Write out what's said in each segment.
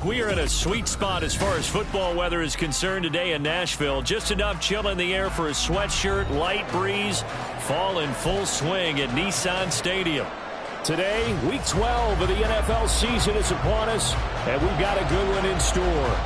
We are in a sweet spot as far as football weather is concerned today in Nashville. Just enough chill in the air for a sweatshirt, light breeze, fall in full swing at Nissan Stadium. Today, Week 12 of the NFL season is upon us, and we've got a good one in store.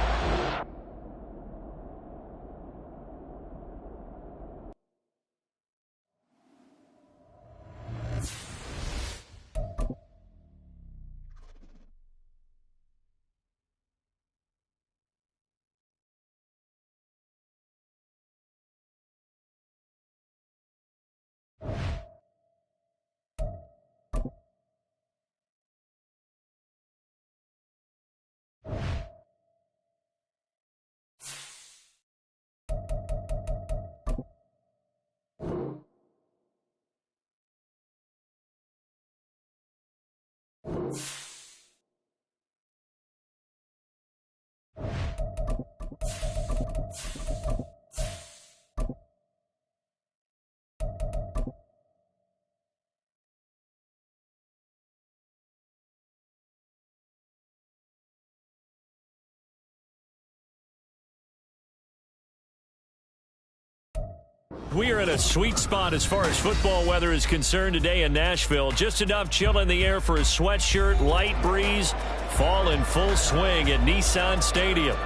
We are in a sweet spot as far as football weather is concerned today in Nashville. Just enough chill in the air for a sweatshirt, light breeze, fall in full swing at Nissan Stadium.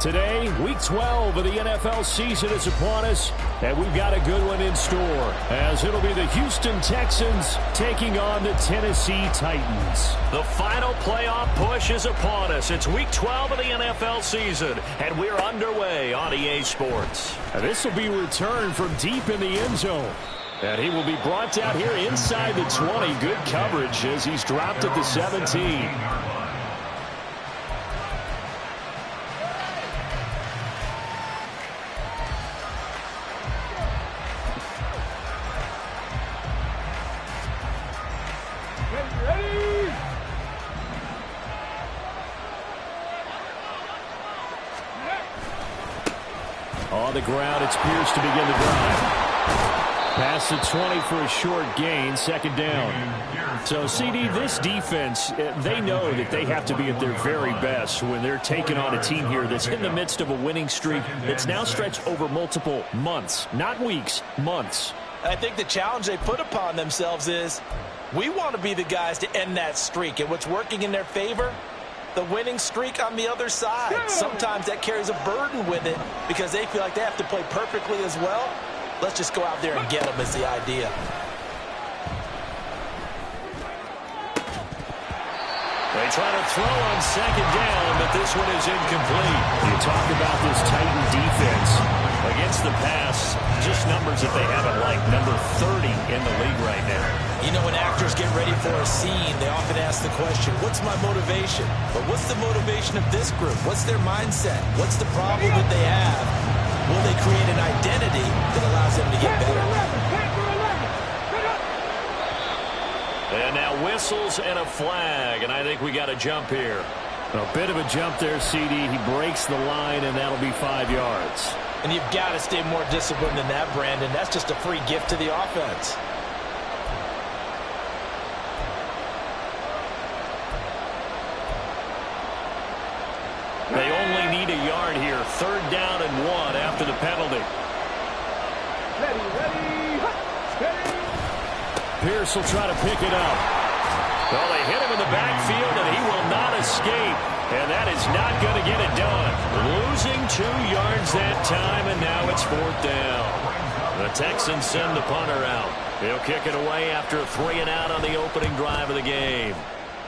Today, Week 12 of the NFL season is upon us, and we've got a good one in store, as it'll be the Houston Texans taking on the Tennessee Titans. The final playoff push is upon us. It's Week 12 of the NFL season, and we're underway on EA Sports. And this will be returned from deep in the end zone. And he will be brought down here inside the 20. Good coverage as he's dropped at the 17. On the ground, it's Pierce to begin the drive. Past the 20 for a short gain, second down. So, CD, this defense, they know that they have to be at their very best when they're taking on a team here that's in the midst of a winning streak that's now stretched over multiple months, not weeks, months. I think the challenge they put upon themselves is we want to be the guys to end that streak, and what's working in their favor? The winning streak on the other side. Sometimes that carries a burden with it because they feel like they have to play perfectly as well. Let's just go out there and get them is the idea. They try to throw on second down, but this one is incomplete. You talk about this Titan defense against the pass, just numbers that they haven't liked. Number 30 in the league right now. You know, when actors get ready for a scene, they often ask the question, what's my motivation? But what's the motivation of this group? What's their mindset? What's the problem that they have? Will they create an identity that allows them to get better? And now whistles and a flag, and I think we got a jump here. A bit of a jump there, CD. He breaks the line, and that'll be 5 yards. And you've got to stay more disciplined than that, Brandon. That's just a free gift to the offense. They only need a yard here. Third down and 1 after the penalty. Pierce will try to pick it up. Well, they hit him in the backfield, and he will not escape. And that is not going to get it done. Losing 2 yards that time, and now it's fourth down. The Texans send the punter out. He'll kick it away after a 3-and-out on the opening drive of the game.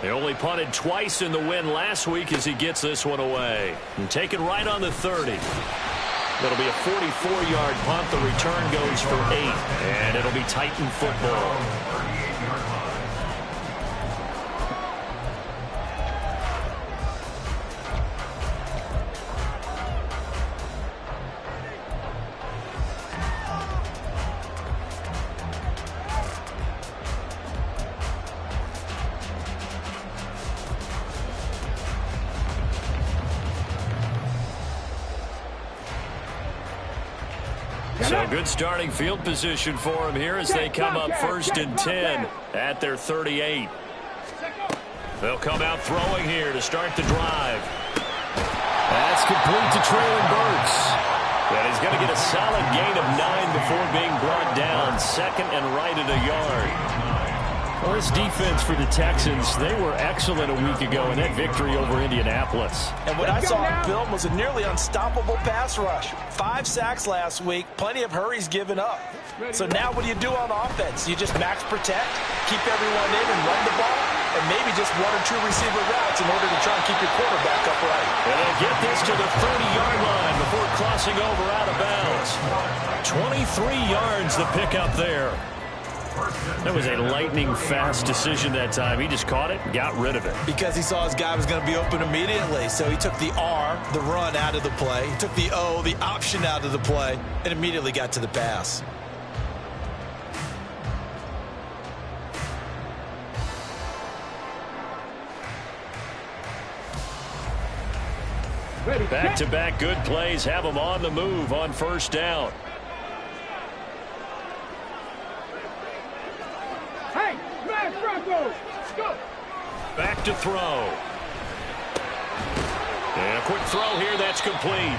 They only punted twice in the win last week as he gets this one away. And taken right on the 30. It'll be a 44-yard punt. The return goes for 8. And it'll be Titan football. So good starting field position for him here as they come up 1st and 10 at their 38. They'll come out throwing here to start the drive. That's complete to Traylon Burks. And he's going to get a solid gain of 9 before being brought down. Second and right at a yard. Well, this defense for the Texans, they were excellent a week ago in that victory over Indianapolis. And what I saw on film was a nearly unstoppable pass rush. 5 sacks last week, plenty of hurries given up. So now what do you do on offense? You just max protect, keep everyone in and run the ball, and maybe just 1 or 2 receiver routes in order to try and keep your quarterback upright. And they'll get this to the 30-yard line before crossing over out of bounds. 23 yards the pickup there. That was a lightning-fast decision that time. He just caught it and got rid of it. Because he saw his guy was going to be open immediately. So he took the R, the run, out of the play. He took the O, the option, out of the play, and immediately got to the pass. Back-to-back good plays have him on the move on first down. Back to throw. And a quick throw here, that's complete.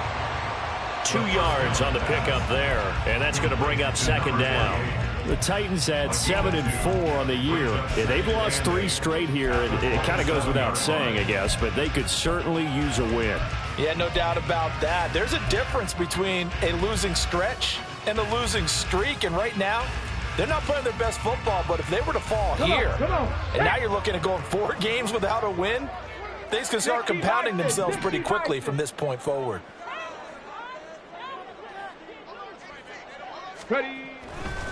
2 yards on the pickup there, and that's going to bring up second down. The Titans had 7-4 on the year. Yeah, they've lost 3 straight here. It kind of goes without saying, I guess, but they could certainly use a win. Yeah, no doubt about that. There's a difference between a losing stretch and a losing streak, and right now, they're not playing their best football, but if they were to fall here, and now you're looking at going 4 games without a win, things can start compounding themselves pretty quickly from this point forward.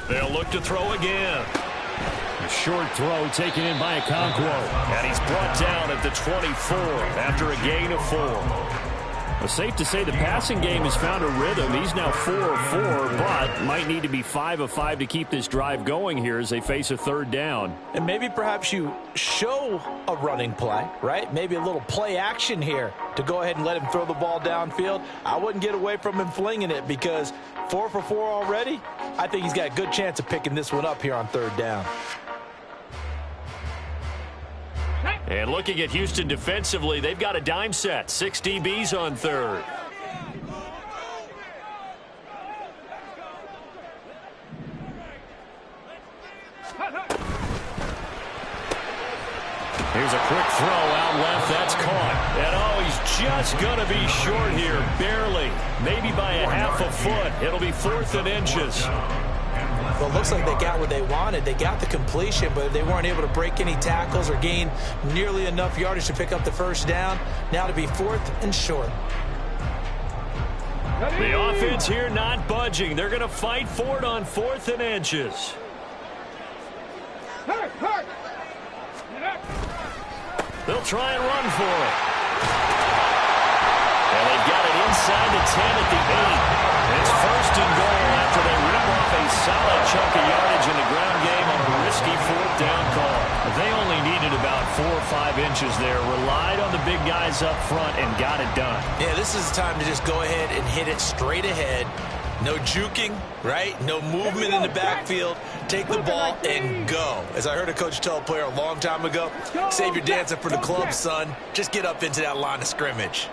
They'll look to throw again. A short throw taken in by Okonkwo, and he's brought down at the 24 after a gain of 4. Well, safe to say the passing game has found a rhythm. He's now 4 of 4, but might need to be 5 of 5 to keep this drive going here as they face a third down. And maybe perhaps you show a running play, right? Maybe a little play action here to go ahead and let him throw the ball downfield. I wouldn't get away from him flinging it because 4 for 4 already. I think he's got a good chance of picking this one up here on third down. And looking at Houston defensively, they've got a dime set. 6 DBs on third. Here's a quick throw out left. That's caught. And oh, he's just going to be short here. Barely. Maybe by a half a foot. It'll be 4th and inches. Well, it looks like they got what they wanted. They got the completion, but they weren't able to break any tackles or gain nearly enough yardage to pick up the first down. Now to be 4th and short. The offense here not budging. They're going to fight for it on 4th and inches. They'll try and run for it. And they've got it inside the 10 at the 8. It's 1st and goal after they rip off a solid chunk of yardage in the ground game on a risky 4th down call. They only needed about 4 or 5 inches there. Relied on the big guys up front and got it done. Yeah, this is the time to just go ahead and hit it straight ahead. No juking, right? No movement in the backfield. Take the ball and go. As I heard a coach tell a player a long time ago, save your dancing for the club, son. Just get up into that line of scrimmage.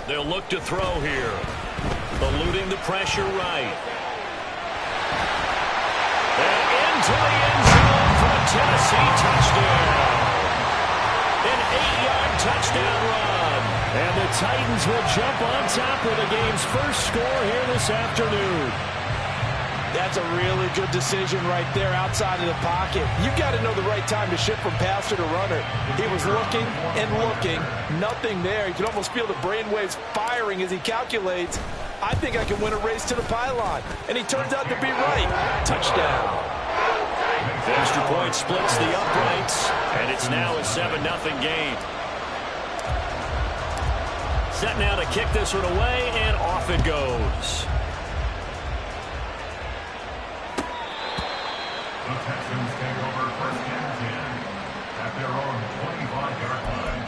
They'll look to throw here. Eluding the pressure right. And into the end zone for a Tennessee touchdown. An 8-yard touchdown run. And the Titans will jump on top of the game's first score here this afternoon. That's a really good decision right there outside of the pocket. You've got to know the right time to shift from passer to runner. He was looking and looking. Nothing there. You can almost feel the brainwaves firing as he calculates, I think I can win a race to the pylon. And he turns out to be right. Touchdown. The extra point splits the uprights, and it's now a 7-0 game. Set now to kick this one away, and off it goes. The Texans take over 1st and 10 at their own 25-yard line.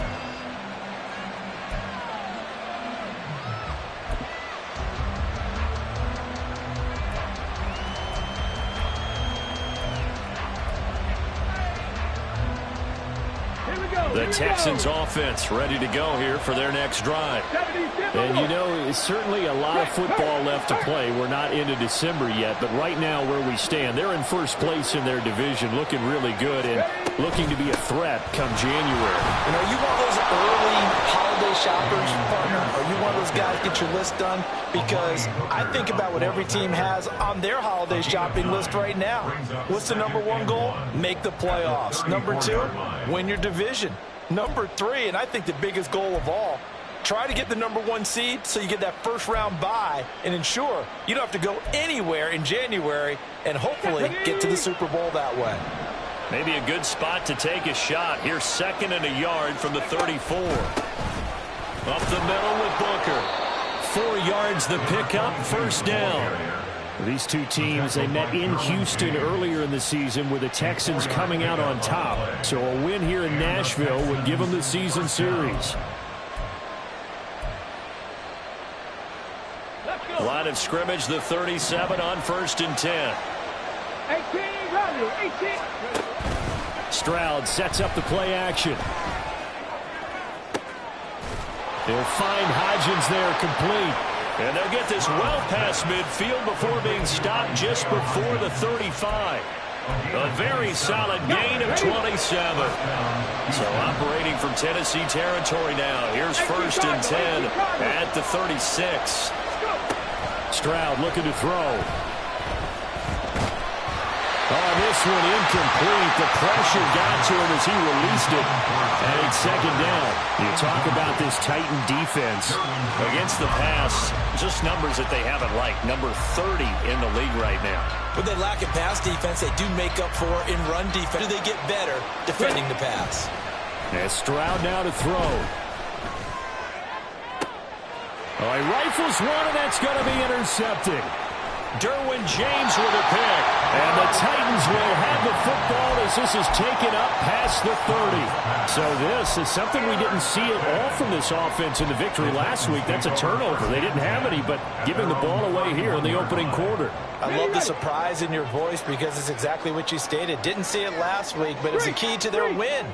The Texans offense ready to go here for their next drive. And you know, it's certainly a lot of football left to play. We're not into December yet, but right now where we stand, they're in first place in their division, looking really good and looking to be a threat come January. You know, you want those early holiday shoppers, partner, or you want those guys get your list done? Because I think about what every team has on their holiday shopping list right now. What's the #1 goal? Make the playoffs. #2, win your division. #3, and I think the biggest goal of all, try to get the #1 seed so you get that first-round bye and ensure you don't have to go anywhere in January and hopefully get to the Super Bowl that way. Maybe a good spot to take a shot. Here's 2nd and a yard from the 34. Up the middle with Booker. 4 yards the pickup, first down. These two teams, they met in Houston earlier in the season with the Texans coming out on top. So a win here in Nashville would give them the season series. Line of scrimmage, the 37 on 1st and 10. 18. Stroud sets up the play action. They'll find Hodgins there complete. And they'll get this well past midfield before being stopped just before the 35. A very solid gain of 27. So operating from Tennessee territory now. Here's 1st and 10 at the 36. Stroud looking to throw. Oh, this one incomplete. The pressure got to him as he released it. And it's 2nd down. You talk about this Titan defense. Against the pass, just numbers that they haven't liked. Number 30 in the league right now. When they lack in pass defense, they do make up for in run defense. Do they get better defending the pass? And Stroud now to throw. Oh, he rifles one, and that's going to be intercepted. Derwin James with a pick. And the Titans will have the football as this is taken up past the 30. So this is something we didn't see at all from this offense in the victory last week. That's a turnover. They didn't have any, but giving the ball away here in the opening quarter. I love the surprise in your voice because it's exactly what you stated. Didn't see it last week, but it's a key to their win.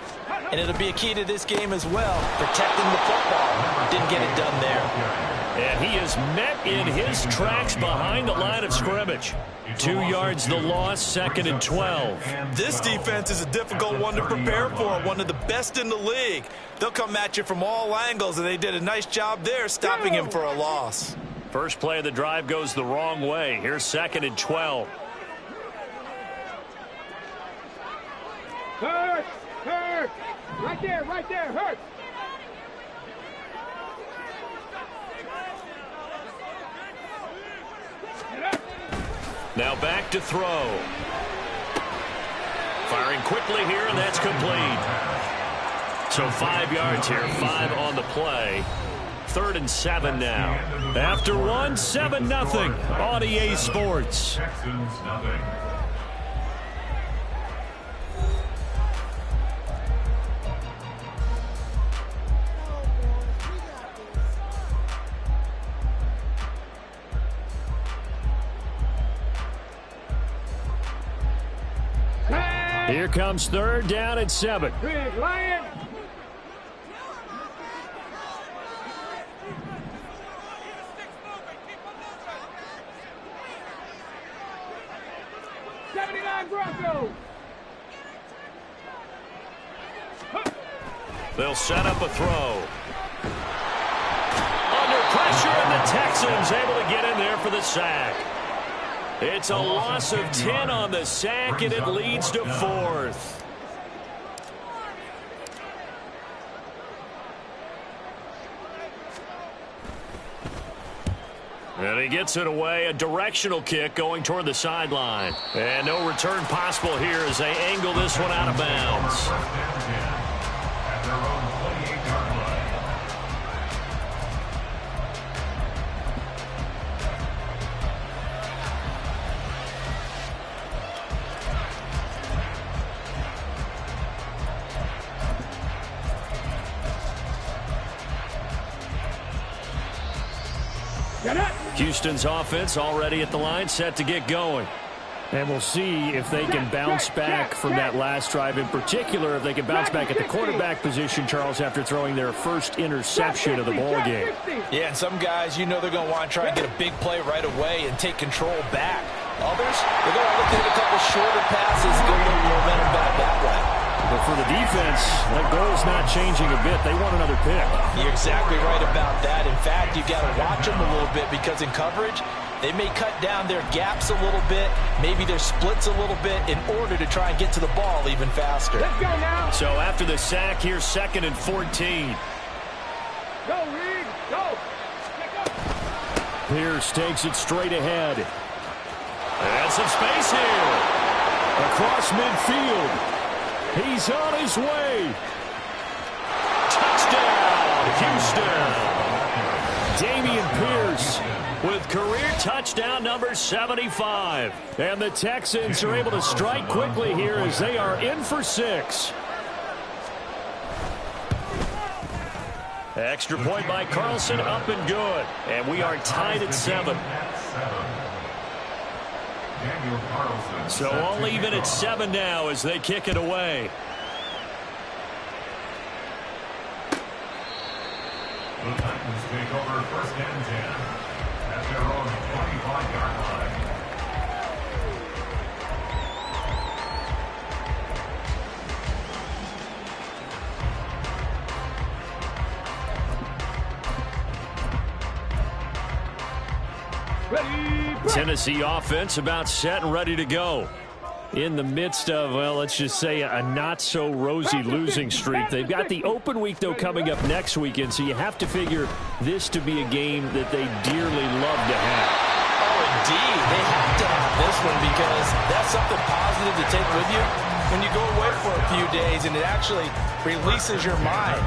And it'll be a key to this game as well, protecting the football. Didn't get it done there. And he is met in his tracks behind the line of scrimmage. 2 yards the loss, 2nd and 12. This defense is a difficult one to prepare for, one of the best in the league. They'll come at you from all angles, and they did a nice job there stopping him for a loss. First play of the drive goes the wrong way. Here's 2nd and 12. Hurt. Right there, hurt. Now back to throw. Firing quickly here, and that's complete. So 5 yards here, 5 on the play. 3rd and 7 now. After 1, 7-0 on EA Sports. Texans nothing. Here comes 3rd down and 7. Big Lion. Broncos. They'll set up a throw. Under pressure, and the Texans able to get in there for the sack. It's a loss of 10 on the sack, and it leads to 4th. And he gets it away, a directional kick going toward the sideline. And no return possible here as they angle this one out of bounds. At their own 28-yard line. Houston's offense already at the line, set to get going. And we'll see if they can bounce back from that last drive. In particular, if they can bounce back at the quarterback position, Charles, after throwing their first interception of the ball game. Yeah, and some guys, you know they're going to want to try and get a big play right away and take control back. Others, they're going to look at a couple shorter passes, get a little momentum back that way. But for the defense, that goal's not changing a bit. They want another pick. You're exactly right about that. In fact, you've got to watch them a little bit because in coverage, they may cut down their gaps a little bit, maybe their splits a little bit in order to try and get to the ball even faster. Let's go now. So after the sack, here's 2nd and 14. Go, Reed. Go. Pierce takes it straight ahead. And some space here. Across midfield. He's on his way. Touchdown, Houston. Dameon Pierce with career touchdown number 75. And the Texans are able to strike quickly here as they are in for 6. Extra point by Carlson, up and good. And we are tied at 7. So all even at 7 now as they kick it away. The Titans take over 1st and 10 at their own 25-yard line. Tennessee offense about set and ready to go. In the midst of, well, let's just say a not-so-rosy losing streak. They've got the open week, though, coming up next weekend, so you have to figure this to be a game that they dearly love to have. Oh, indeed. They have to have this one because that's something positive to take with you when you go away for a few days, and it actually releases your mind.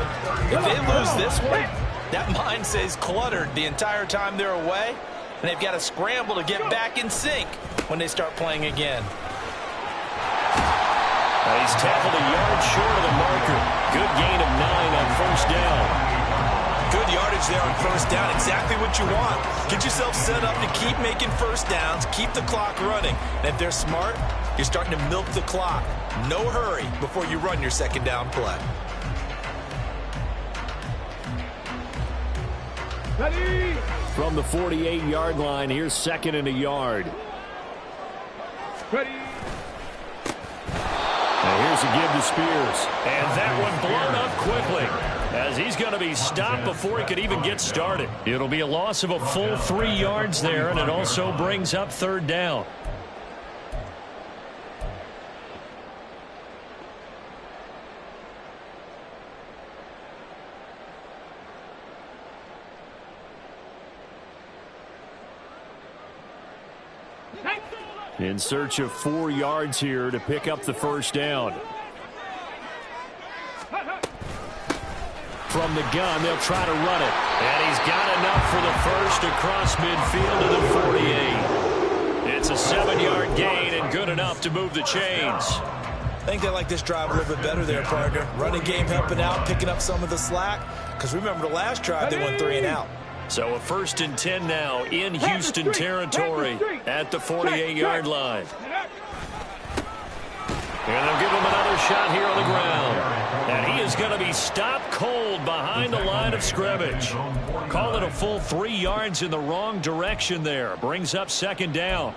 If they lose this one, that mind stays cluttered the entire time they're away, and they've got to scramble to get back in sync when they start playing again. He's tackled a yard short of the marker. Good gain of 9 on 1st down. Good yardage there on 1st down. Exactly what you want. Get yourself set up to keep making 1st downs, keep the clock running. And if they're smart, you're starting to milk the clock. No hurry before you run your 2nd down play. Ready. From the 48-yard line, here's 2nd and a yard. Ready. And here's a give to Spears. And that one blown up quickly as he's going to be stopped before he could even get started. It'll be a loss of a full 3 yards there, and it also brings up 3rd down. In search of 4 yards here to pick up the 1st down. From the gun, they'll try to run it. And he's got enough for the first across midfield to the 48. It's a 7-yard gain and good enough to move the chains. I think they like this drive a little bit better there, partner. Running game helping out, picking up some of the slack. Because remember the last drive, they went 3 and out. So a 1st and 10 now in Houston territory at the 48-yard line. And they'll give him another shot here on the ground. And he is going to be stopped cold behind the line of scrimmage. Call it a full 3 yards in the wrong direction there. Brings up 2nd down.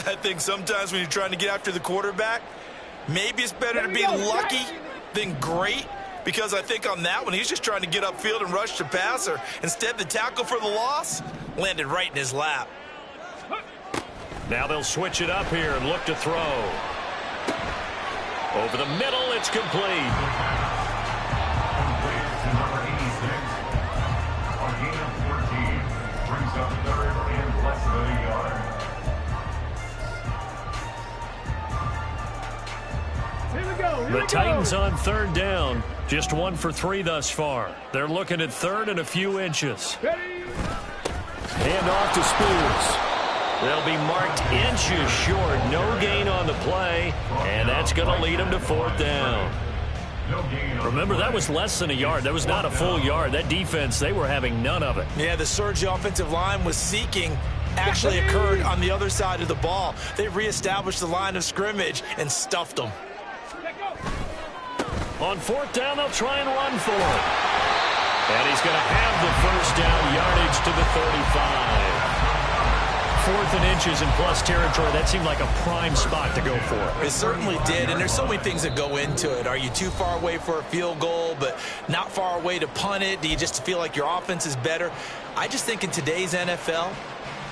I think sometimes when you're trying to get after the quarterback, maybe it's better to be lucky than great. Because I think on that one, he's just trying to get upfield and rush the passer. Instead, the tackle for the loss landed right in his lap. Now they'll switch it up here and look to throw. Over the middle, it's complete. Brings up 3rd and less than a yard. The Titans on 3rd down. Just 1 for 3 thus far. They're looking at 3rd and a few inches. Hand off to Spears. They'll be marked inches short. No gain on the play, and that's going to lead them to 4th down. Remember, that was less than a yard. That was not a full yard. That defense, they were having none of it. Yeah, the surge offensive line was seeking actually occurred on the other side of the ball. They reestablished the line of scrimmage and stuffed them. On fourth down, they'll try and run for it. And he's going to have the first down, yardage to the 35. 4th and inches in plus territory. That seemed like a prime spot to go for. It certainly did, and there's so many things that go into it. Are you too far away for a field goal, but not far away to punt it? Do you just feel like your offense is better? I just think in today's NFL,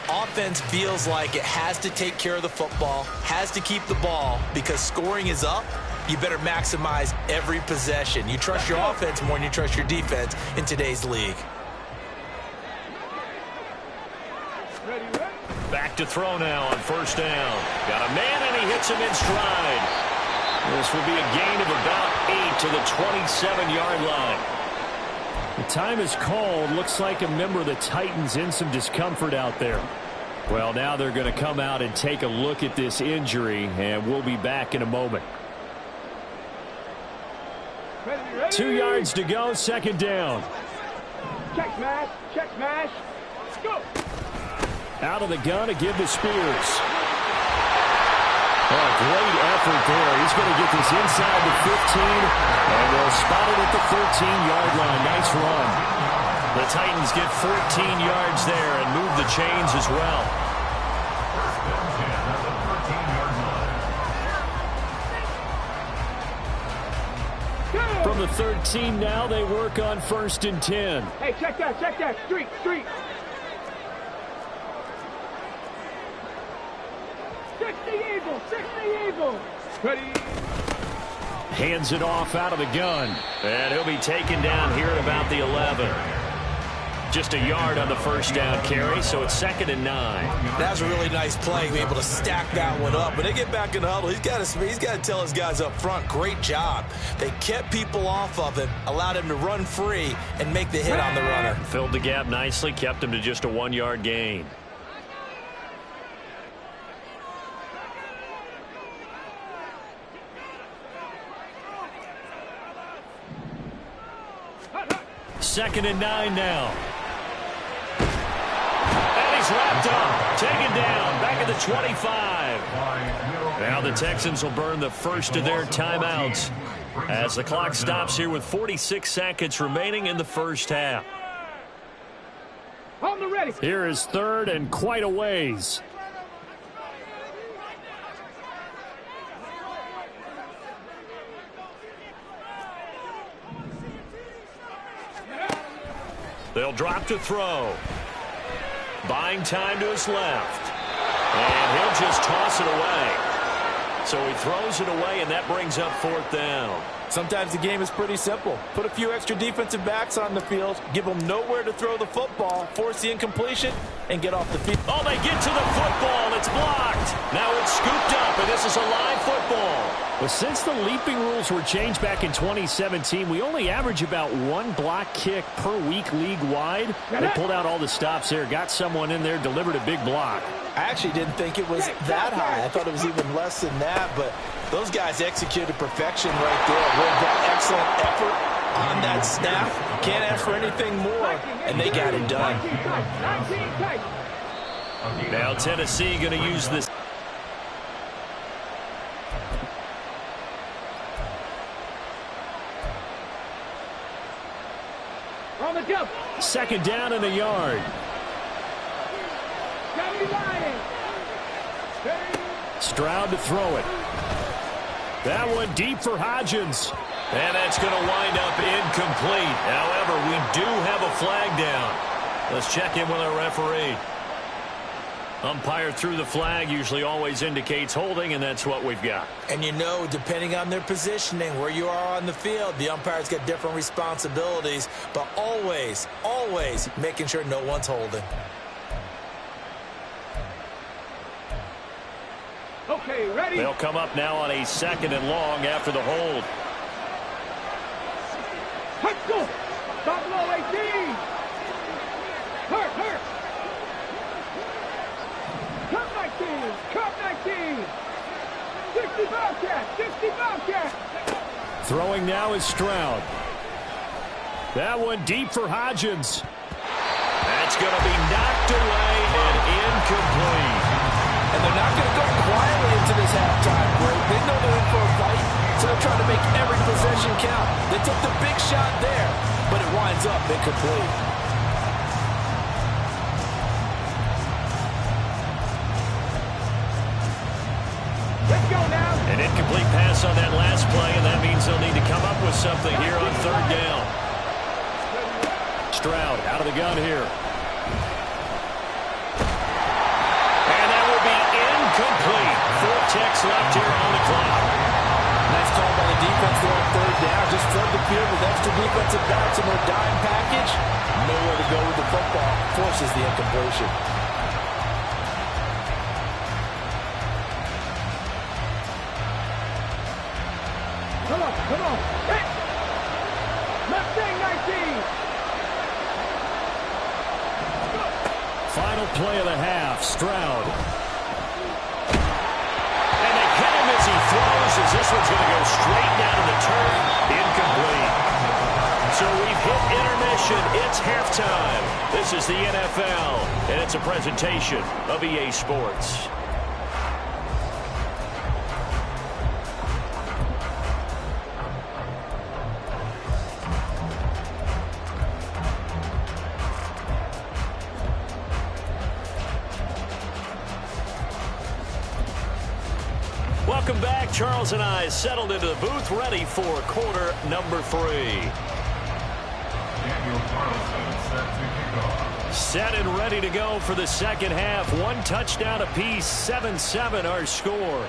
offense feels like it has to take care of the football, has to keep the ball, because scoring is up. You better maximize every possession. You trust your offense more than you trust your defense in today's league. Back to throw now on first down. Got a man, and he hits him in stride. This will be a gain of about 8 to the 27-yard line. The time is called. Looks like a member of the Titans in some discomfort out there. Well, now they're going to come out and take a look at this injury, and we'll be back in a moment. 2 yards to go, second down. Check smash, check smash. Go. Out of the gun to give to Spears. Oh, great effort there. He's going to get this inside the 15, and they'll spot it at the 13-yard line. Nice run. The Titans get 14 yards there and move the chains as well. From the 13 now, they work on 1st and 10. Hey, check that. Street. Six the Eagle. Ready. Hands it off out of the gun. And he'll be taken down here at about the 11. Just a yard on the first down carry, so it's 2nd and 9. That's a really nice play, be able to stack that one up. When they get back in the huddle, he's got to tell his guys up front, great job. They kept people off of him, allowed him to run free, and make the hit on the runner. Filled the gap nicely, kept him to just a 1-yard gain. Second and 9 now. And he's wrapped up, taken down, back at the 25. Now the Texans will burn the first of their timeouts as the clock stops here with 46 seconds remaining in the first half. On the ready. Here is 3rd and quite a ways. They'll drop to throw. Buying time to his left. And he'll just toss it away. So he throws it away, and that brings up 4th down. Sometimes the game is pretty simple. Put a few extra defensive backs on the field, give them nowhere to throw the football, force the incompletion, and get off the field. Oh, they get to the football. It's blocked. Now it's scooped up, and this is a live football. Well, since the leaping rules were changed back in 2017, we only average about 1 block kick per week league-wide. They pulled out all the stops there, got someone in there, delivered a big block. I actually didn't think it was that high. I thought it was even less than that, but those guys executed perfection right there. Excellent effort on that snap. Can't ask for anything more, and they got it done. Now Tennessee going to use this. On the jump. 2nd down and a yard. Stroud to throw it. That one deep for Hodgins. And that's going to wind up incomplete. However, we do have a flag down. Let's check in with our referee. Umpire threw the flag, usually always indicates holding, and that's what we've got. And you know, depending on their positioning, where you are on the field, the umpire's got different responsibilities, but always, always making sure no one's holding. Okay, ready? They'll come up now on a 2nd and long after the hold. Let's go! Stop low, 18! Hurt! Cut 19! 60 Bobcat! Throwing now is Stroud. That one deep for Hodgins. That's It's going to be knocked away and incomplete. And they're not going to go quietly into this halftime break. They know they're in for a fight, so they're trying to make every possession count. They took the big shot there, but it winds up incomplete. Let's go now. An incomplete pass on that last play, and that means they'll need to come up with something here on third down. Stroud out of the gun here. And that will be incomplete. 4 ticks left here on the clock. Nice call by the defense there on third down. Just flood the field with extra defensive backs in their dime package. Nowhere to go with the football. Forces the incompletion. Come on, come on. Hit. Mustang 19. Final play of the half. Stroud. And they hit him as he throws, as this one's going to go straight down to the turf. Incomplete. So we've hit intermission. It's halftime. This is the NFL, and it's a presentation of EA Sports. Welcome back. Charles and I settled into the booth, ready for quarter number 3. Daniel Carlson set to kick off. Set and ready to go for the second half. 1 touchdown apiece, 7-7 our score.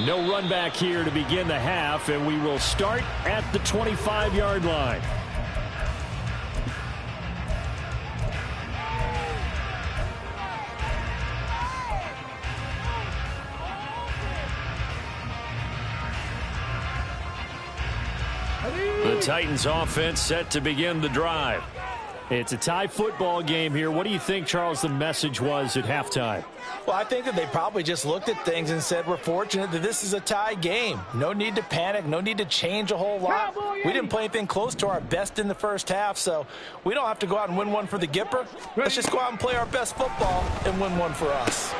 No run back here to begin the half, and we will start at the 25-yard line. The Titans offense set to begin the drive. It's a tie football game here. What do you think, Charles, the message was at halftime? Well, I think that they probably just looked at things and said, we're fortunate that this is a tie game. No need to panic. No need to change a whole lot. We didn't play anything close to our best in the first half, so we don't have to go out and win one for the Gipper. Let's just go out and play our best football and win one for us.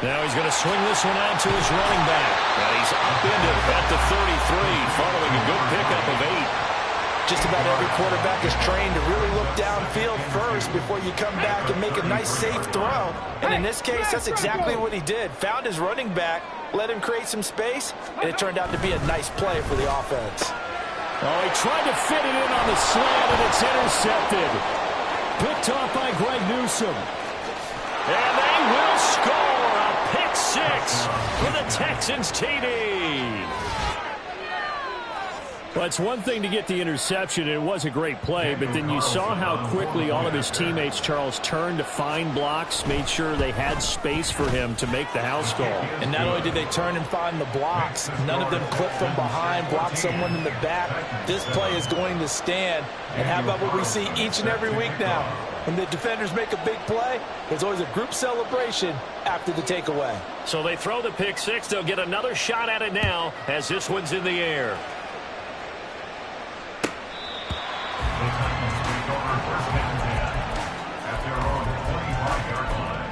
Now he's going to swing this one out to his running back. And he's upended at the 33, following a good pickup of 8. Just about every quarterback is trained to really look downfield first before you come back and make a nice, safe throw. And in this case, that's exactly what he did. Found his running back, let him create some space, and it turned out to be a nice play for the offense. Oh, he tried to fit it in on the slant, and it's intercepted. Picked off by Greg Newsome. And they will score a pick 6 for the Texans TD. Well, it's one thing to get the interception, and it was a great play, but then you saw how quickly all of his teammates, Charles, turned to find blocks, made sure they had space for him to make the house call. And not only did they turn and find the blocks, none of them clipped from behind, blocked someone in the back. This play is going to stand. And how about what we see each and every week now? When the defenders make a big play, there's always a group celebration after the takeaway. So they throw the pick 6. They'll get another shot at it now as this one's in the air. The Titans take over first and 10 at their own 25-yard line.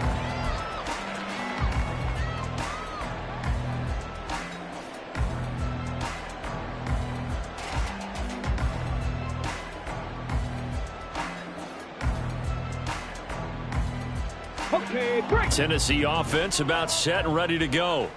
Okay, break. Tennessee offense about set and ready to go.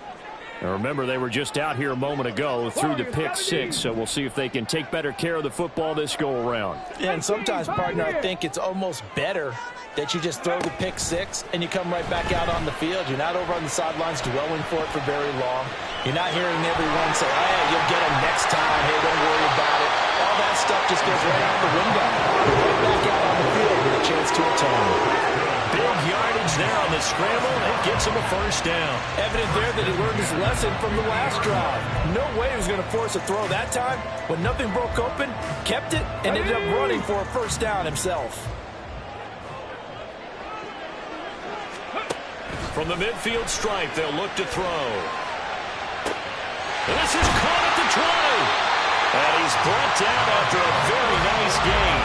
And remember, they were just out here a moment ago through the pick 6, so we'll see if they can take better care of the football this go-around. Yeah, and sometimes, partner, I think it's almost better that you just throw the pick 6 and you come right back out on the field. You're not over on the sidelines dwelling for it for very long. You're not hearing everyone say, oh, yeah, you'll get them next time. Hey, don't worry about it. All that stuff just goes right out the window. You're right back out on the field with a chance to atone. Big yardage there on the scramble, and it gets him a first down. Evident there that he learned his lesson from the last drive. No way he was going to force a throw that time. When nothing broke open, kept it, and ended up running for a first down himself. From the midfield stripe, they'll look to throw. And this is caught at the 20. And he's brought down after a very nice gain.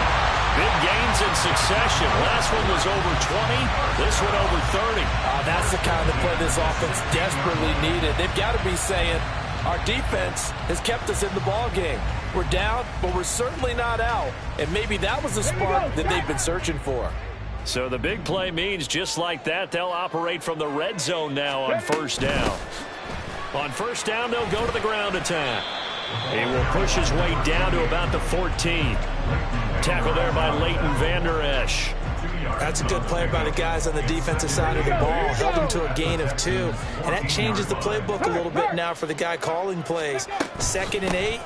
Big gains in succession. Last one was over 20. This one over 30. That's the kind of play this offense desperately needed. They've got to be saying, our defense has kept us in the ball game. We're down, but we're certainly not out. And maybe that was the spark that they've been searching for. So the big play means just like that, they'll operate from the red zone now on first down. On first down, they'll go to the ground attack. He will push his way down to about the 14. Tackle there by Leighton Vander Esch. That's a good play by the guys on the defensive side of the ball. Held him to a gain of 2. And that changes the playbook a little bit now for the guy calling plays. 2nd and 8.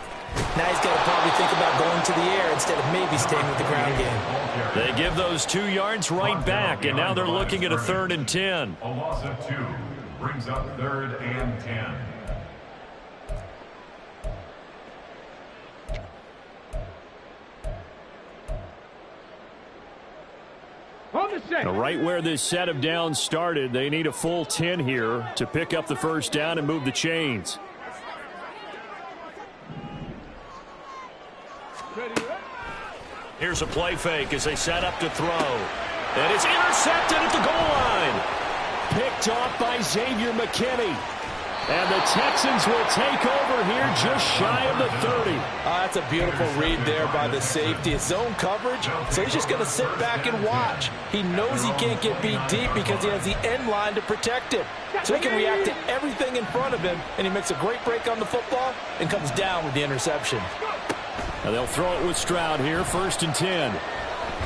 Now he's got to probably think about going to the air instead of maybe staying with the ground game. They give those 2 yards right back, and now they're looking at a 3rd and 10. A loss of 2 brings up 3rd and 10. Now, right where this set of downs started, they need a full 10 here to pick up the first down and move the chains. Here's a play fake as they set up to throw. And it's intercepted at the goal line. Picked off by Xavier McKinney. And the Texans will take over here just shy of the 30. That's a beautiful read there by the safety. It's zone coverage, so he's just going to sit back and watch. He knows he can't get beat deep because he has the end line to protect him. So he can react to everything in front of him, and he makes a great break on the football and comes down with the interception. Now they'll throw it with Stroud here, 1st and 10.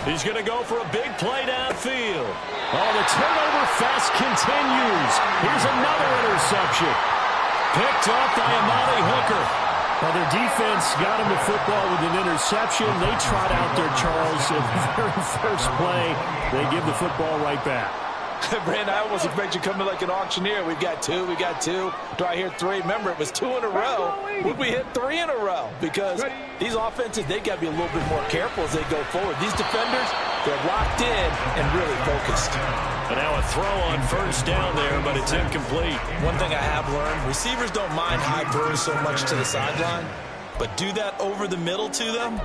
He's going to go for a big play downfield. Oh, the turnover fest continues. Here's another interception. Picked off by Amari Hooker. Now their defense got him the football with an interception. They trot out there, Charles, at the very first play. They give the football right back. Brandon, I almost expect you coming like an auctioneer. We've got 2, we got 2. Do I hear 3? Remember, it was 2 in a row. Would we hit 3 in a row? Because these offenses, they got to be a little bit more careful as they go forward. These defenders, they're locked in and really focused. And now a throw on first down there, but it's incomplete. One thing I have learned, receivers don't mind high throws so much to the sideline, but do that over the middle to them,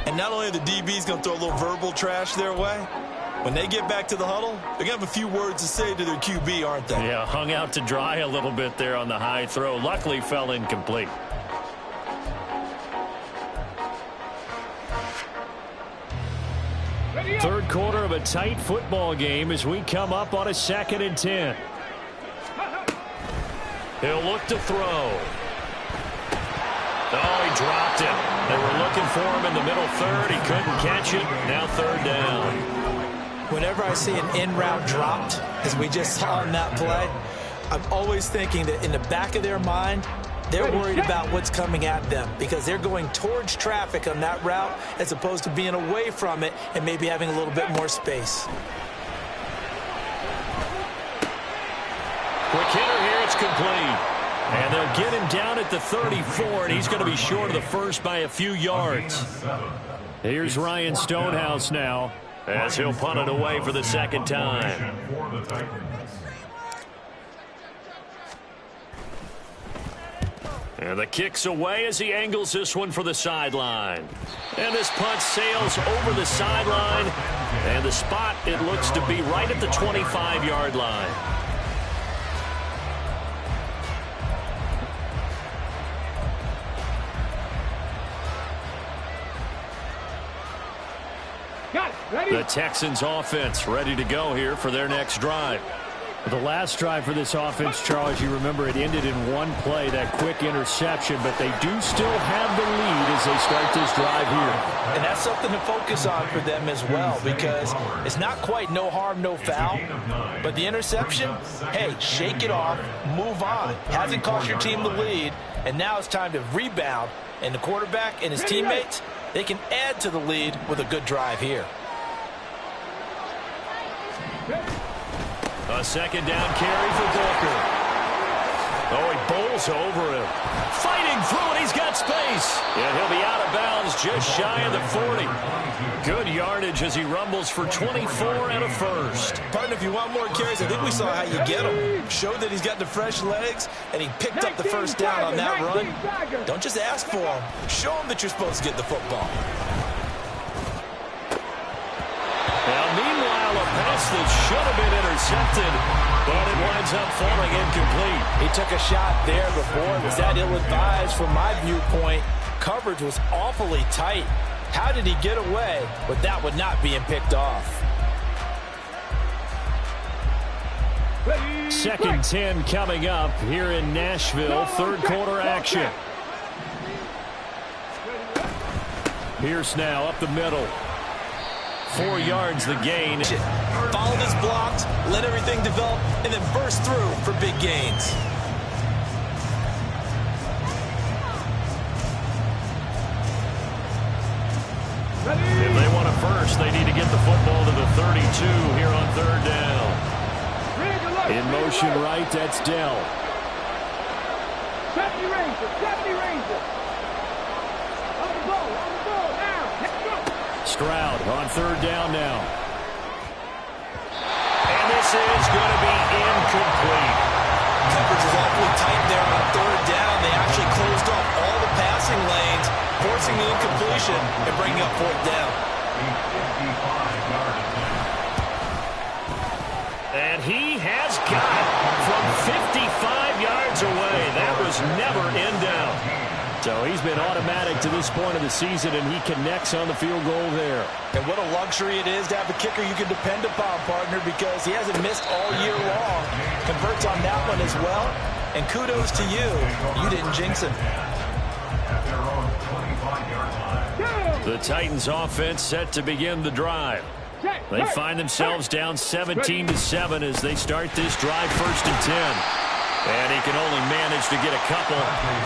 and not only are the DBs going to throw a little verbal trash their way, when they get back to the huddle, they're going to have a few words to say to their QB, aren't they? Yeah, hung out to dry a little bit there on the high throw. Luckily fell incomplete. Third quarter of a tight football game as we come up on a 2nd and 10. He'll look to throw. Oh, he dropped it. They were looking for him in the middle 3rd. He couldn't catch it. Now 3rd down. Whenever I see an in-route dropped, as we just saw in that play, I'm always thinking that in the back of their mind, they're worried about what's coming at them because they're going towards traffic on that route as opposed to being away from it and maybe having a little bit more space. Quick hitter here, it's complete. And they'll get him down at the 34, and he's going to be short of the first by a few yards. Here's Ryan Stonehouse now, as he'll punt it away for the 2nd time. And the kick's away as he angles this one for the sideline. And this punt sails over the sideline. And the spot, it looks to be right at the 25-yard line. The Texans offense ready to go here for their next drive. The last drive for this offense, Charles, you remember it ended in one play, that quick interception, but they do still have the lead as they start this drive here. And that's something to focus on for them as well because it's not quite no harm, no foul, but the interception, hey, shake it off, move on. Hasn't cost your team the lead, and now it's time to rebound, and the quarterback and his teammates, they can add to the lead with a good drive here. A 2nd down carry for Booker. Oh, he bowls over him. Fighting through it, he's got space. And he'll be out of bounds just shy of the 40. Good yardage as he rumbles for 24 and a first. Partner, if you want more carries, I think we saw how you get him. Showed that he's got the fresh legs, and he picked up the first down on that run. Don't just ask for him. Show him that you're supposed to get the football. that should have been intercepted, but it winds up falling incomplete. He took a shot there, but boy, was that ill-advised from my viewpoint. Coverage was awfully tight. How did he get away with that one not being picked off? Second 10 coming up here in Nashville. Third quarter action. Pierce now up the middle. 4 yards the gain. Followed his blocks, let everything develop, and then burst through for big gains. If they want a first, they need to get the football to the 32 here on third down. In motion right, that's Dell. 70 Ranger, 70 Ranger. On the ball now. Let's go. Stroud on third down now. And this is going to be incomplete. Coverage is awfully tight there on third down. They actually closed off all the passing lanes, forcing the incompletion and bringing up fourth down. And he has got it from 55 yards away. That was never in doubt. So he's been automatic to this point of the season, and he connects on the field goal there. And what a luxury it is to have a kicker you can depend upon, partner, because he hasn't missed all year long. Converts on that one as well. And kudos to you. You didn't jinx him. The Titans offense set to begin the drive. They find themselves down 17-7 as they start this drive, first and 10. And he can only manage to get a couple.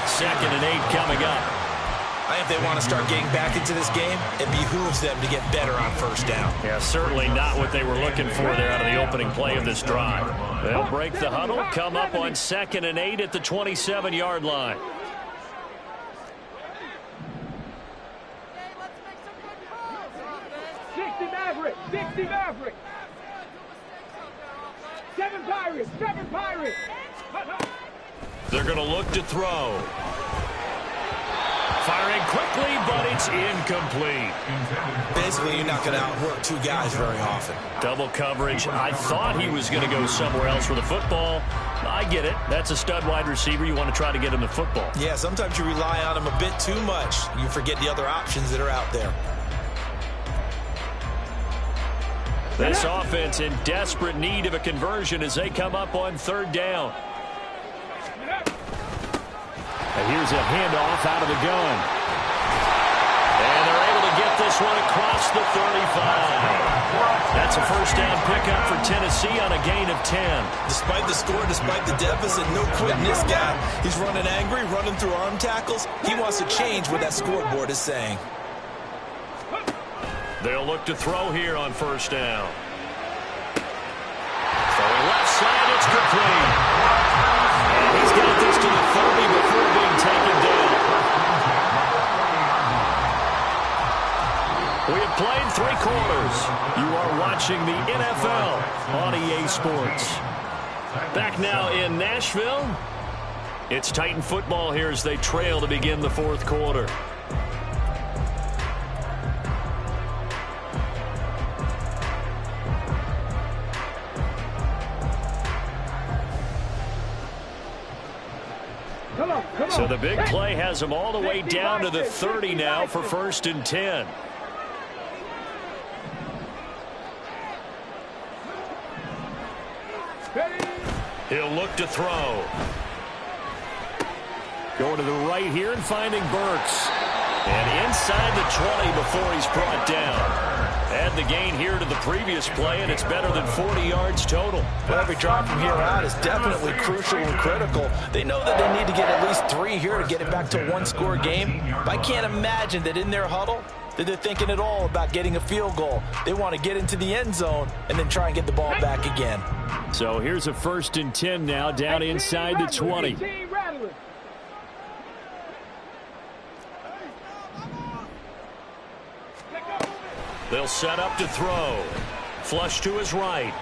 Second and 8 coming up. I think they want to start getting back into this game. It behooves them to get better on first down. Yeah, certainly not what they were looking for there out of the opening play of this drive. They'll break the huddle, come up on second and 8 at the 27-yard line. Maverick, 60 Maverick. 7 Pirates, 7 Pirates. They're going to look to throw. Firing quickly, but it's incomplete. Basically, you're not going to outwork 2 guys very often. Double coverage. I thought he was going to go somewhere else with the football. I get it. That's a stud wide receiver. You want to try to get him the football. Yeah, sometimes you rely on him a bit too much. You forget the other options that are out there. This offense in desperate need of a conversion as they come up on third down. And here's a handoff out of the gun. And they're able to get this one across the 35. That's a first down pickup for Tennessee on a gain of 10. Despite the score, despite the deficit, no quitting this guy. He's running angry, running through arm tackles. He wants to change what that scoreboard is saying. They'll look to throw here on first down. Throwing left side, it's complete. And he's got this to the 30 before being taken down. We have played 3 quarters. You are watching the NFL on EA Sports. Back now in Nashville. It's Titan football here as they trail to begin the fourth quarter. So the big play has them all the way down to the 30 now for first and 10. He'll look to throw. Going to the right here and finding Burks. And inside the 20 before he's brought down. Add the gain here to the previous play, and it's better than 40 yards total. But every drive from here out is definitely crucial and critical. They know that they need to get at least 3 here to get it back to a 1-score game. But I can't imagine that in their huddle that they're thinking at all about getting a field goal. They want to get into the end zone and then try and get the ball back again. So here's a first and 10 now down inside the 20. They'll set up to throw. Flush to his right.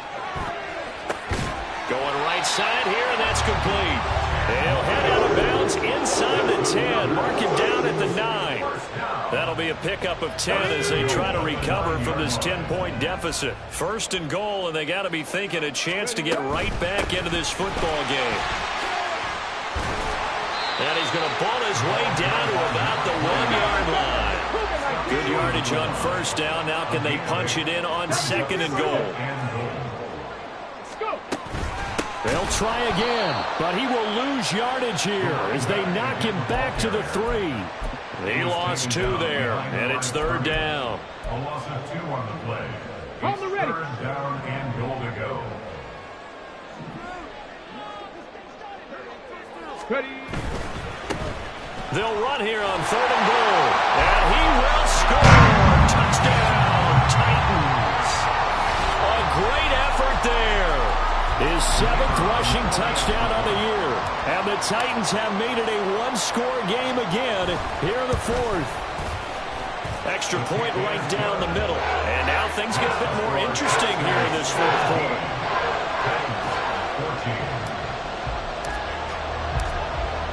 Going right side here, and that's complete. They'll head out of bounds inside the 10. Mark him down at the 9. That'll be a pickup of 10 as they try to recover from this 10-point deficit. First and goal, and they got to be thinking a chance to get right back into this football game. And he's going to ball his way down to about the 1-yard line. Good yardage on first down. Now can they punch it in on second and goal? They'll try again, but he will lose yardage here as they knock him back to the 3. He lost 2 there, and it's third down. A loss of 2 on the play. On the ready. Third down and goal to go. Ready. They'll run here on third and goal, and he will score. Touchdown, Titans. A great effort there. His 7th rushing touchdown of the year. And the Titans have made it a one-score game again here in the 4th. Extra point right down the middle. And now things get a bit more interesting here in this fourth quarter.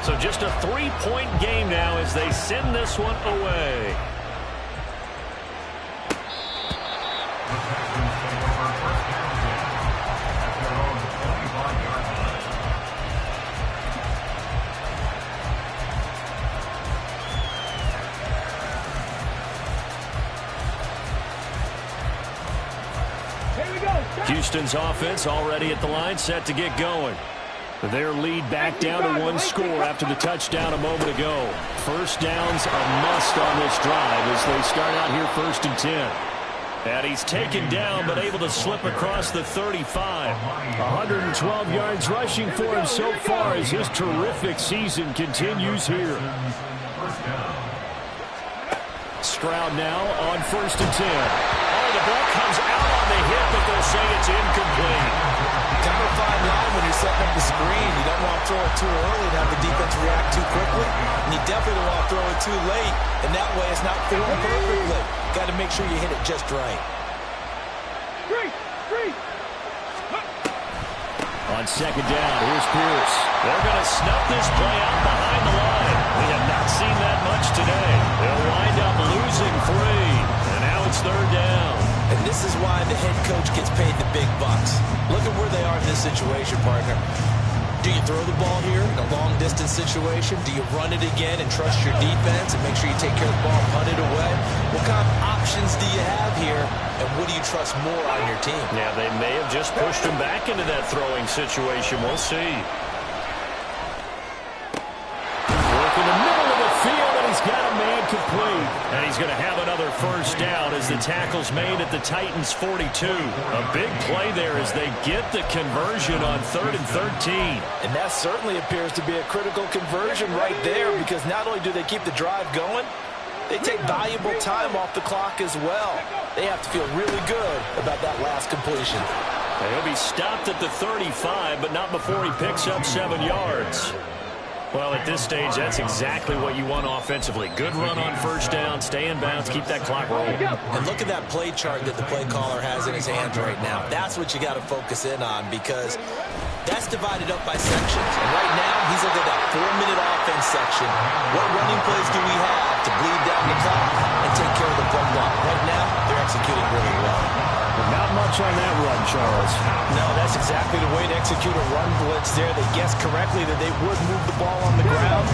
So just a 3-point game now as they send this one away. Houston's offense already at the line, set to get going. Their lead back down to 1 score after the touchdown a moment ago. First down's a must on this drive as they start out here 1st and 10. And he's taken down but able to slip across the 35. 112 yards rushing for him so far as his terrific season continues here. Stroud now on 1st and 10. Oh, the ball comes out on the hit, but they'll say it's incomplete. Kind of a fine line when you're setting up the screen. You don't want to throw it too early and have the defense react too quickly. And you definitely don't want to throw it too late. And that way it's not formed perfectly. Got to make sure you hit it just right. On second down, here's Pierce. They're going to snuff this play out behind the line. We have not seen that much today. They'll wind up losing 3. And now it's third down. And this is why the head coach gets paid the big bucks. Look at where they are in this situation, partner. Do you throw the ball here in a long-distance situation? Do you run it again and trust your defense and make sure you take care of the ball and punt it away? What kind of options do you have here, and what do you trust more on your team? Yeah, they may have just pushed him back into that throwing situation. We'll see. Work in the middle of the field, and he's got a man complete. And he's going to have another first down as the tackle's made at the Titans' 42. A big play there as they get the conversion on 3rd and 13. And that certainly appears to be a critical conversion right there, because not only do they keep the drive going, they take valuable time off the clock as well. They have to feel really good about that last completion. And he'll be stopped at the 35, but not before he picks up 7 yards. Well, at this stage, that's exactly what you want offensively. Good run on first down, stay in bounds, keep that clock rolling. And look at that play chart that the play caller has in his hands right now. That's what you got to focus in on, because that's divided up by sections. And right now, he's looking at that 4-minute offense section. What running plays do we have to bleed down the clock and take care of the play clock? Right now, they're executing really well. Not much on that run, Charles. No, that's exactly the way to execute a run blitz there. They guessed correctly that they would move the ball on the ground,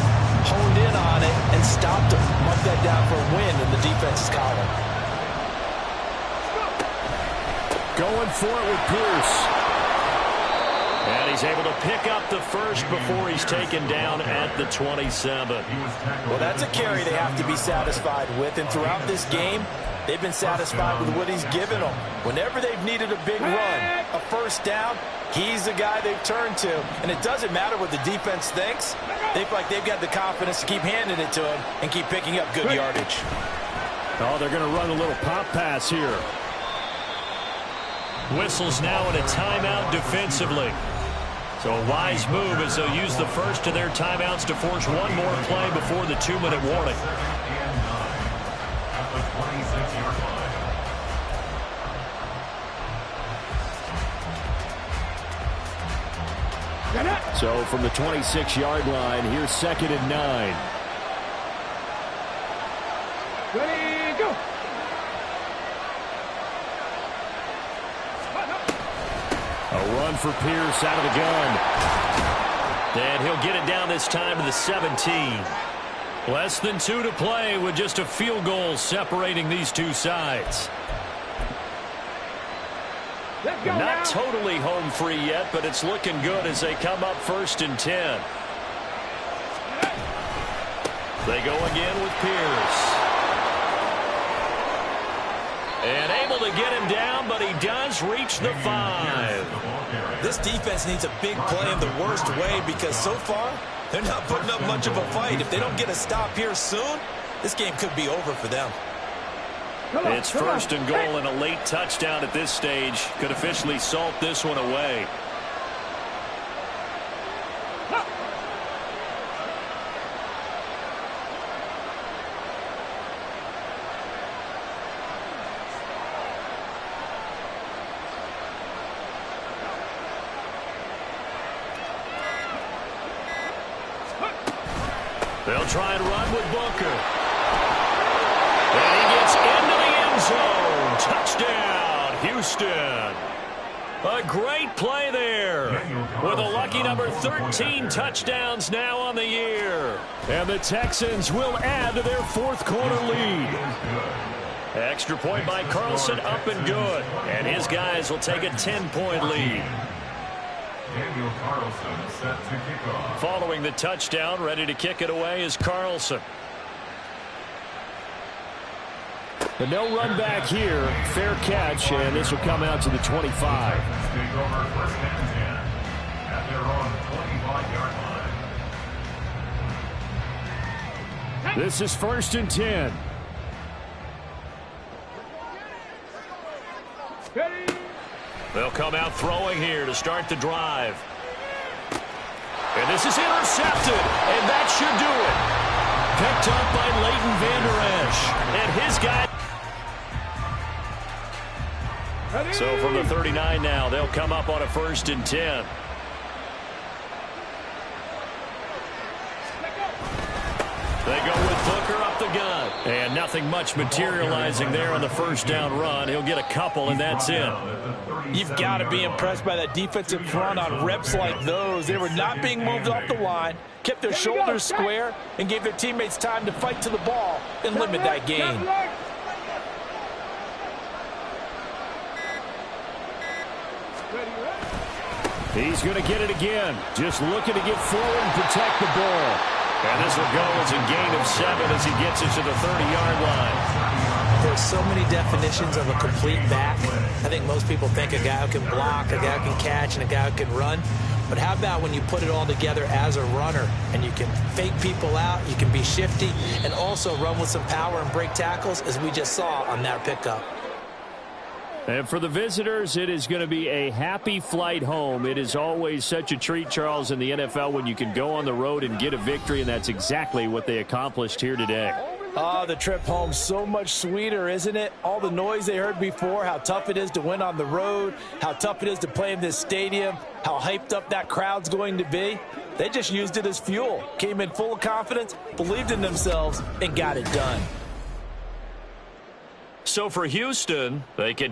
honed in on it, and stopped them. Mark that down for a win in the defense's column. Going for it with Pierce. And he's able to pick up the first before he's taken down at the 27. Well, that's a carry they have to be satisfied with, and throughout this game, they've been satisfied with what he's given them. Whenever they've needed a big run, a first down, he's the guy they've turned to. And it doesn't matter what the defense thinks. They feel like they've got the confidence to keep handing it to him and keep picking up good yardage. Oh, they're going to run a little pop pass here. Whistles now in a timeout defensively. So a wise move as they'll use the first of their timeouts to force one more play before the 2-minute warning. So from the 26-yard line, here's 2nd and 9. A run for Pierce out of the gun. And he'll get it down this time to the 17. Less than 2 to play with just a field goal separating these two sides. Not totally home free yet, but it's looking good as they come up 1st and 10. They go again with Pierce. And able to get him down, but he does reach the 5. This defense needs a big play in the worst way because so far, they're not putting up much of a fight. If they don't get a stop here soon, this game could be over for them. It's 1st and goal and a late touchdown at this stage. Could officially salt this one away. They'll try and run with Booker. And he gets into the end zone. Touchdown, Houston. A great play there. With a lucky number 13 touchdowns now on the year. And the Texans will add to their 4th quarter lead. Extra point by Carlson, up and good. And his guys will take a 10-point lead. Set to kick off. Following the touchdown, ready to kick it away is Carlson. And no run back here. Fair catch, and this will come out to the 25. Take over 1st and 10 at their own 25-yard line. This is 1st and 10. They'll come out throwing here to start the drive. And this is intercepted, and that should do it. Picked up by Leighton Vander Esch. And his guy. So from the 39 now, they'll come up on a 1st and 10. They go with Booker up the gut. And nothing much materializing there on the 1st down run. He'll get a couple, and that's it. You've got to be impressed by that defensive front on reps like those. They were not being moved off the line, kept their shoulders square, and gave their teammates time to fight to the ball and limit that gain. He's going to get it again. Just looking to get forward and protect the ball. And this will go as a gain of 7 as he gets it to the 30-yard line. There's so many definitions of a complete back. I think most people think a guy who can block, a guy who can catch, and a guy who can run. But how about when you put it all together as a runner and you can fake people out, you can be shifty, and also run with some power and break tackles, as we just saw on that pickup. And for the visitors, it is going to be a happy flight home. It is always such a treat, Charles, in the NFL when you can go on the road and get a victory, and that's exactly what they accomplished here today. Oh, the trip home, so much sweeter, isn't it? All the noise they heard before, how tough it is to win on the road, how tough it is to play in this stadium, how hyped up that crowd's going to be. They just used it as fuel, came in full of confidence, believed in themselves, and got it done. So for Houston, they can